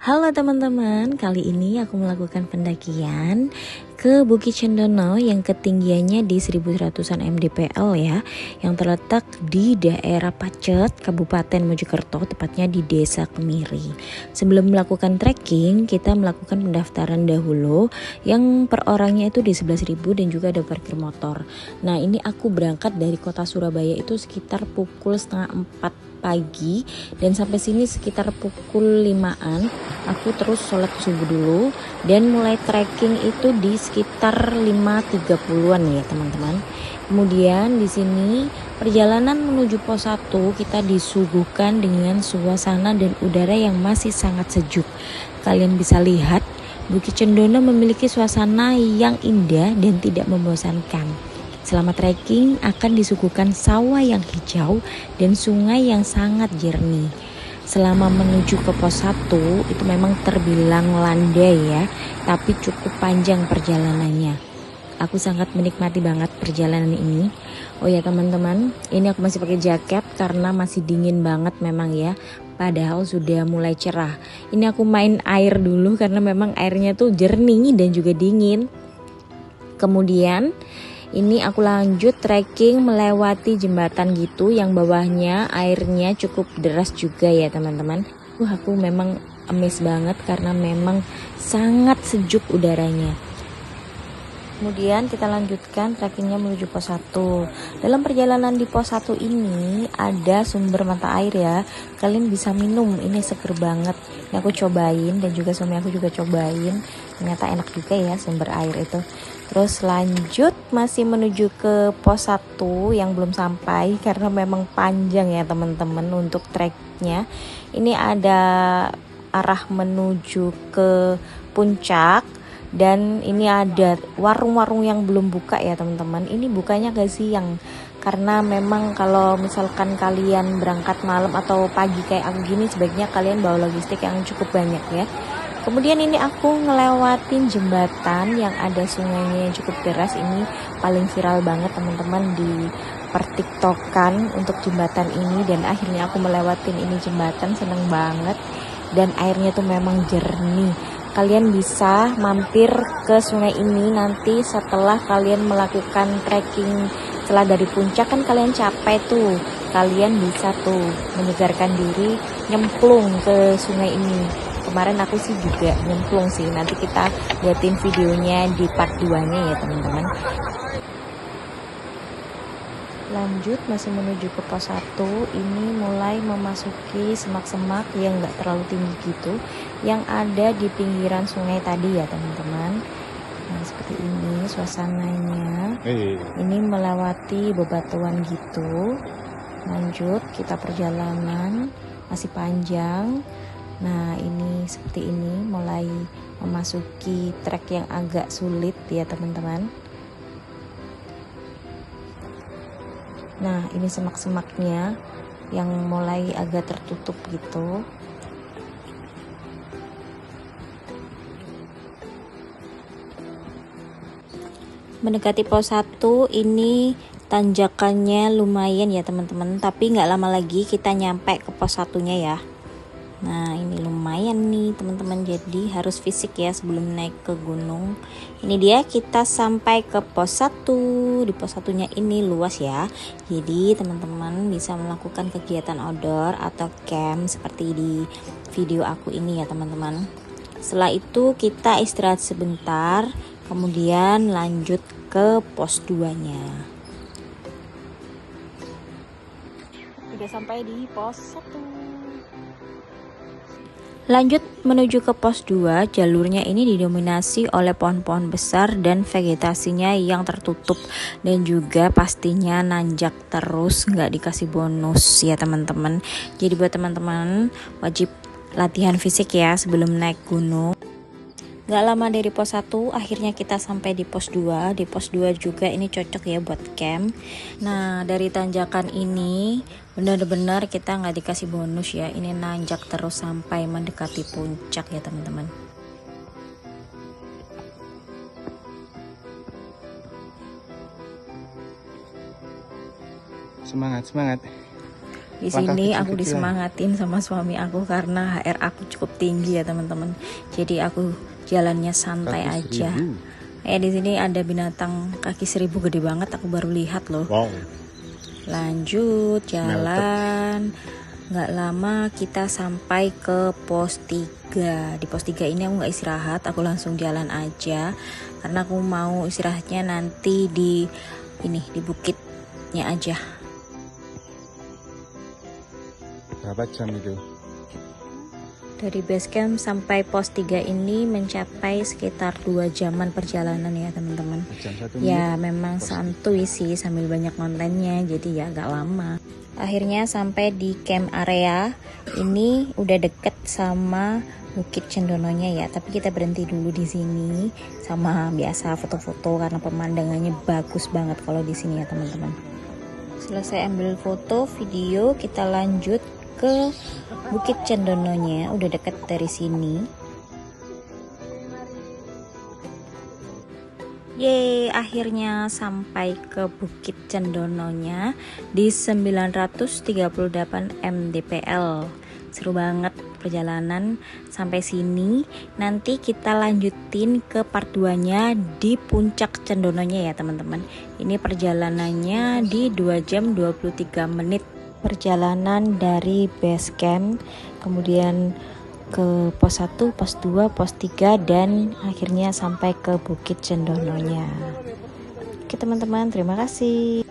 Halo teman-teman, kali ini aku melakukan pendakian ke Bukit Cendono yang ketinggiannya di 1100-an mdpl ya, yang terletak di daerah Pacet, Kabupaten Mojokerto, tepatnya di Desa Kemiri. Sebelum melakukan trekking, kita melakukan pendaftaran dahulu yang per orangnya itu di 11.000 dan juga ada parkir motor. Nah, ini aku berangkat dari kota Surabaya itu sekitar pukul setengah 4 pagi dan sampai sini sekitar pukul 5-an. Aku terus sholat subuh dulu dan mulai trekking itu di sekitar 5.30-an ya teman-teman. Kemudian di sini perjalanan menuju pos 1 kita disuguhkan dengan suasana dan udara yang masih sangat sejuk. Kalian bisa lihat Bukit Cendono memiliki suasana yang indah dan tidak membosankan. Selama trekking akan disuguhkan sawah yang hijau dan sungai yang sangat jernih. Selama menuju ke pos 1 itu memang terbilang landai ya, tapi cukup panjang perjalanannya. Aku sangat menikmati banget perjalanan ini. Oh ya teman-teman, ini aku masih pakai jaket karena masih dingin banget memang ya. Padahal sudah mulai cerah. Ini aku main air dulu karena memang airnya tuh jernih dan juga dingin. Kemudian ini aku lanjut trekking melewati jembatan gitu yang bawahnya airnya cukup deras juga ya teman-teman. Aku memang amazed banget karena memang sangat sejuk udaranya. Kemudian kita lanjutkan trekkingnya menuju pos 1. Dalam perjalanan di pos 1 ini ada sumber mata air ya. Kalian bisa minum, ini seger banget. Ini aku cobain dan juga suami aku juga cobain. Ternyata enak juga ya sumber air itu. Terus lanjut masih menuju ke pos 1 yang belum sampai karena memang panjang ya teman-teman untuk treknya. Ini ada arah menuju ke puncak. Dan ini ada warung-warung yang belum buka ya teman-teman. Ini bukanya gak siang karena memang kalau misalkan kalian berangkat malam atau pagi kayak aku gini, sebaiknya kalian bawa logistik yang cukup banyak ya. Kemudian ini aku ngelewatin jembatan yang ada sungainya yang cukup deras. Ini paling viral banget teman-teman di pertiktokan untuk jembatan ini, dan akhirnya aku melewatin ini jembatan, seneng banget. Dan airnya tuh memang jernih. Kalian bisa mampir ke sungai ini nanti setelah kalian melakukan trekking. Setelah dari puncak kan kalian capek tuh, kalian bisa tuh menyegarkan diri nyemplung ke sungai ini. Kemarin aku sih juga nyemplung sih, nanti kita liatin videonya di part 2 nya ya teman-teman. Lanjut masih menuju ke pos 1, ini mulai memasuki semak-semak yang gak terlalu tinggi gitu, yang ada di pinggiran sungai tadi ya teman-teman. Nah seperti ini suasananya. Ini melewati bebatuan gitu. Lanjut kita perjalanan masih panjang. Nah ini seperti ini mulai memasuki trek yang agak sulit ya teman-teman. Nah ini semak-semaknya yang mulai agak tertutup gitu. Mendekati pos 1 ini tanjakannya lumayan ya teman-teman, tapi nggak lama lagi kita nyampe ke pos 1-nya ya. Nah ini lumayan nih teman-teman, jadi harus fisik ya sebelum naik ke gunung. Ini dia kita sampai ke pos 1. Di pos 1-nya ini luas ya, jadi teman-teman bisa melakukan kegiatan outdoor atau camp seperti di video aku ini ya teman-teman. Setelah itu kita istirahat sebentar, kemudian lanjut ke pos 2-nya. Udah sampai di pos 1. Lanjut menuju ke pos 2, jalurnya ini didominasi oleh pohon-pohon besar dan vegetasinya yang tertutup, dan juga pastinya nanjak terus, nggak dikasih bonus ya teman-teman. Jadi buat teman-teman wajib latihan fisik ya sebelum naik gunung. Gak lama dari pos 1 akhirnya kita sampai di pos 2. Di pos 2 juga ini cocok ya buat camp. Nah dari tanjakan ini benar-benar kita nggak dikasih bonus ya, ini nanjak terus sampai mendekati puncak ya teman-teman. Semangat. Di sini aku disemangatin sama suami aku karena HR aku cukup tinggi ya teman-teman. Jadi aku jalannya santai aja. Di sini ada binatang kaki 1000 gede banget, aku baru lihat loh. Wow. Lanjut jalan. Nggak lama kita sampai ke pos 3. Di pos 3 ini aku nggak istirahat, aku langsung jalan aja karena aku mau istirahatnya nanti di bukitnya aja. Berapa jam itu? Dari base camp sampai pos 3 ini mencapai sekitar 2 jaman perjalanan ya teman-teman. Ya memang santuy sih sambil banyak kontennya, jadi ya agak lama. Akhirnya sampai di camp area. Ini udah deket sama Bukit Cendononya ya, tapi kita berhenti dulu di sini sama biasa foto-foto karena pemandangannya bagus banget kalau di sini ya teman-teman. Selesai ambil foto, video, kita lanjut ke Bukit Cendononya, udah deket dari sini. Yeay, akhirnya sampai ke Bukit Cendononya di 938 mdpl. Seru banget perjalanan sampai sini. Nanti kita lanjutin ke part 2 nya di Puncak Cendononya ya teman-teman. Ini perjalanannya di 2 jam 23 menit. Perjalanan dari base camp, kemudian ke pos 1, pos 2, pos 3, dan akhirnya sampai ke Bukit Cendononya. Oke teman-teman, terima kasih.